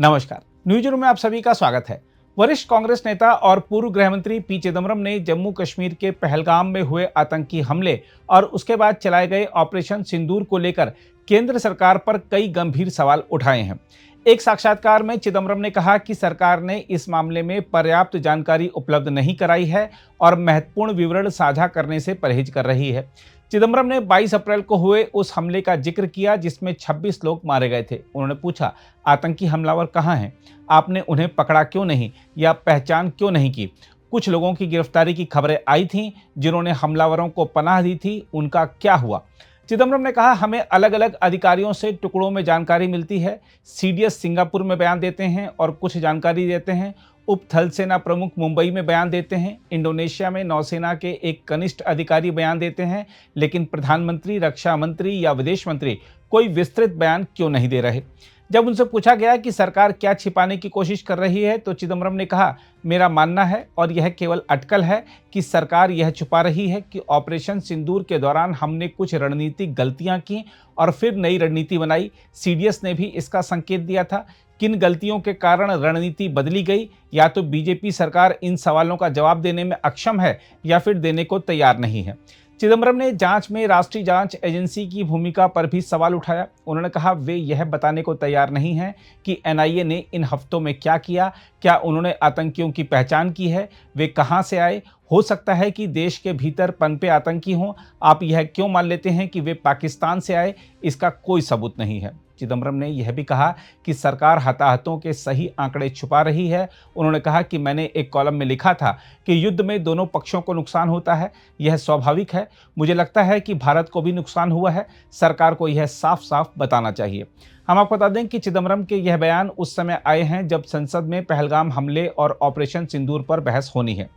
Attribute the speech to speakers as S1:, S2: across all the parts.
S1: नमस्कार, news room में आप सभी का स्वागत है। वरिष्ठ कांग्रेस नेता और पूर्व गृह मंत्री पी चिदम्बरम ने जम्मू कश्मीर के पहलगाम में हुए आतंकी हमले और उसके बाद चलाए गए ऑपरेशन सिंदूर को लेकर केंद्र सरकार पर कई गंभीर सवाल उठाए हैं। एक साक्षात्कार में चिदम्बरम ने कहा कि सरकार ने इस मामले में पर्याप्त जानकारी उपलब्ध नहीं कराई है और महत्वपूर्ण विवरण साझा करने से परहेज कर रही है। चिदम्बरम ने 22 अप्रैल को हुए उस हमले का जिक्र किया जिसमें 26 लोग मारे गए थे। उन्होंने पूछा, आतंकी हमलावर कहां हैं? आपने उन्हें पकड़ा क्यों नहीं या पहचान क्यों नहीं की? कुछ लोगों की गिरफ्तारी की खबरें आई थीं जिन्होंने हमलावरों को पनाह दी थी, उनका क्या हुआ? चिदम्बरम ने कहा, हमें अलग अलग अधिकारियों से टुकड़ों में जानकारी मिलती है। सीडीएस सिंगापुर में बयान देते हैं और कुछ जानकारी देते हैं। उप थल सेना प्रमुख मुंबई में बयान देते हैं। इंडोनेशिया में नौसेना के एक कनिष्ठ अधिकारी बयान देते हैं, लेकिन प्रधानमंत्री, रक्षा मंत्री या विदेश मंत्री कोई विस्तृत बयान क्यों नहीं दे रहे? जब उनसे पूछा गया कि सरकार क्या छिपाने की कोशिश कर रही है तो चिदम्बरम ने कहा, मेरा मानना है और यह केवल अटकल है कि सरकार यह छुपा रही है कि ऑपरेशन सिंदूर के दौरान हमने कुछ रणनीतिक गलतियां की और फिर नई रणनीति बनाई। सीडीएस ने भी इसका संकेत दिया था। किन गलतियों के कारण रणनीति बदली गई? या तो बीजेपी सरकार इन सवालों का जवाब देने में अक्षम है या फिर देने को तैयार नहीं है। चिदम्बरम ने जांच में राष्ट्रीय जांच एजेंसी की भूमिका पर भी सवाल उठाया। उन्होंने कहा, वे यह बताने को तैयार नहीं हैं कि एनआईए ने इन हफ्तों में क्या किया। क्या उन्होंने आतंकियों की पहचान की है? वे कहां से आए? हो सकता है कि देश के भीतर पनपे आतंकी हों। आप यह क्यों मान लेते हैं कि वे पाकिस्तान से आए? इसका कोई सबूत नहीं है। चिदम्बरम ने यह भी कहा कि सरकार हताहतों के सही आंकड़े छुपा रही है। उन्होंने कहा कि मैंने एक कॉलम में लिखा था कि युद्ध में दोनों पक्षों को नुकसान होता है, यह स्वाभाविक है। मुझे लगता है कि भारत को भी नुकसान हुआ है। सरकार को यह साफ साफ बताना चाहिए। हम आपको बता दें कि चिदम्बरम के यह बयान उस समय आए हैं जब संसद में पहलगाम हमले और ऑपरेशन सिंदूर पर बहस होनी है।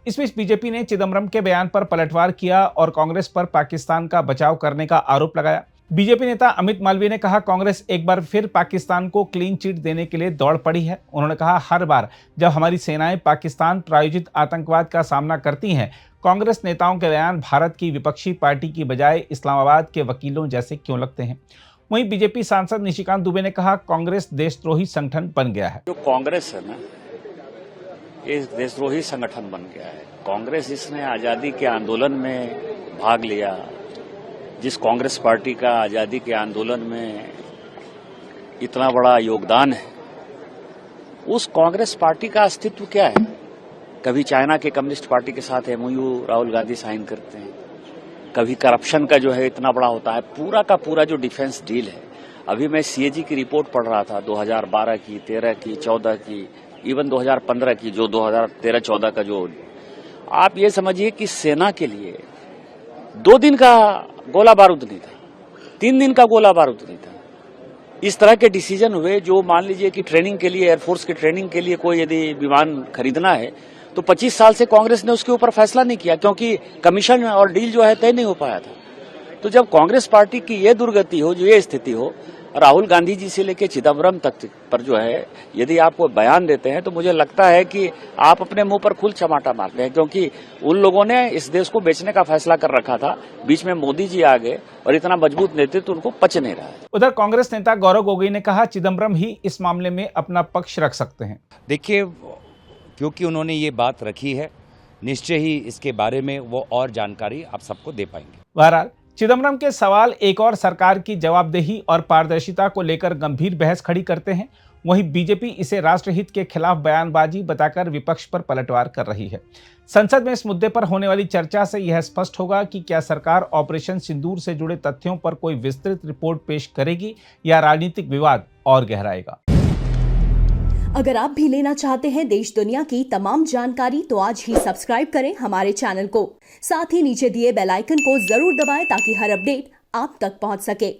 S1: इस बीच बीजेपी ने चिदम्बरम के बयान पर पलटवार किया और कांग्रेस पर पाकिस्तान का बचाव करने का आरोप लगाया। बीजेपी नेता अमित मालवीय ने कहा, कांग्रेस एक बार फिर पाकिस्तान को क्लीन चिट देने के लिए दौड़ पड़ी है। उन्होंने कहा, हर बार जब हमारी सेनाएं पाकिस्तान प्रायोजित आतंकवाद का सामना करती हैं, कांग्रेस नेताओं के बयान भारत की विपक्षी पार्टी की बजाय इस्लामाबाद के वकीलों जैसे क्यों लगते हैं? वहीं बीजेपी सांसद निशिकांत दुबे ने कहा, कांग्रेस देशद्रोही संगठन बन गया है।
S2: जो कांग्रेस है ना, ये देशद्रोही संगठन बन गया है। कांग्रेस इसने आजादी के आंदोलन में भाग लिया। जिस कांग्रेस पार्टी का आजादी के आंदोलन में इतना बड़ा योगदान है, उस कांग्रेस पार्टी का अस्तित्व क्या है? कभी चाइना के कम्युनिस्ट पार्टी के साथ एमओयू राहुल गांधी साइन करते हैं, कभी करप्शन का जो है इतना बड़ा होता है। पूरा का पूरा जो डिफेंस डील है, अभी मैं सीएजी की रिपोर्ट पढ़ रहा था 2012 की, 13 की, 14 की, इवन 2015 की, जो 2013-14 का जो, आप ये समझिए कि सेना के लिए 2 दिन का गोला बारूद नहीं था, 3 दिन का गोला बारूद नहीं था। इस तरह के डिसीजन हुए जो, मान लीजिए कि ट्रेनिंग के लिए, एयरफोर्स के ट्रेनिंग के लिए कोई यदि विमान खरीदना है तो 25 साल से कांग्रेस ने उसके ऊपर फैसला नहीं किया, क्योंकि कमीशन और डील जो है तय नहीं हो पाया था। तो जब कांग्रेस पार्टी की ये दुर्गति हो, जो ये स्थिति हो, राहुल गांधी जी से लेकर चिदम्बरम तक पर जो है यदि आप वो बयान देते हैं तो मुझे लगता है कि आप अपने मुंह पर खुद चमाटा मारते हैं, क्योंकि उन लोगों ने इस देश को बेचने का फैसला कर रखा था। बीच में मोदी जी आ गए और इतना मजबूत नेतृत्व उनको पच नहीं रहा है।
S1: उधर कांग्रेस नेता गौरव गोगोई ने कहा, चिदम्बरम ही इस मामले में अपना पक्ष रख सकते हैं।
S3: देखिए, क्योंकि उन्होंने ये बात रखी है, निश्चय ही इसके बारे में वो और जानकारी आप सबको दे पाएंगे।
S1: बहरहाल चिदम्बरम के सवाल एक और सरकार की जवाबदेही और पारदर्शिता को लेकर गंभीर बहस खड़ी करते हैं। वहीं बीजेपी इसे राष्ट्रहित के खिलाफ बयानबाजी बताकर विपक्ष पर पलटवार कर रही है। संसद में इस मुद्दे पर होने वाली चर्चा से यह स्पष्ट होगा कि क्या सरकार ऑपरेशन सिंदूर से जुड़े तथ्यों पर कोई विस्तृत रिपोर्ट पेश करेगी या राजनीतिक विवाद और गहराएगा।
S4: अगर आप भी लेना चाहते हैं देश दुनिया की तमाम जानकारी तो आज ही सब्सक्राइब करें हमारे चैनल को। साथ ही नीचे दिए बेल आइकन को जरूर दबाएं ताकि हर अपडेट आप तक पहुंच सके।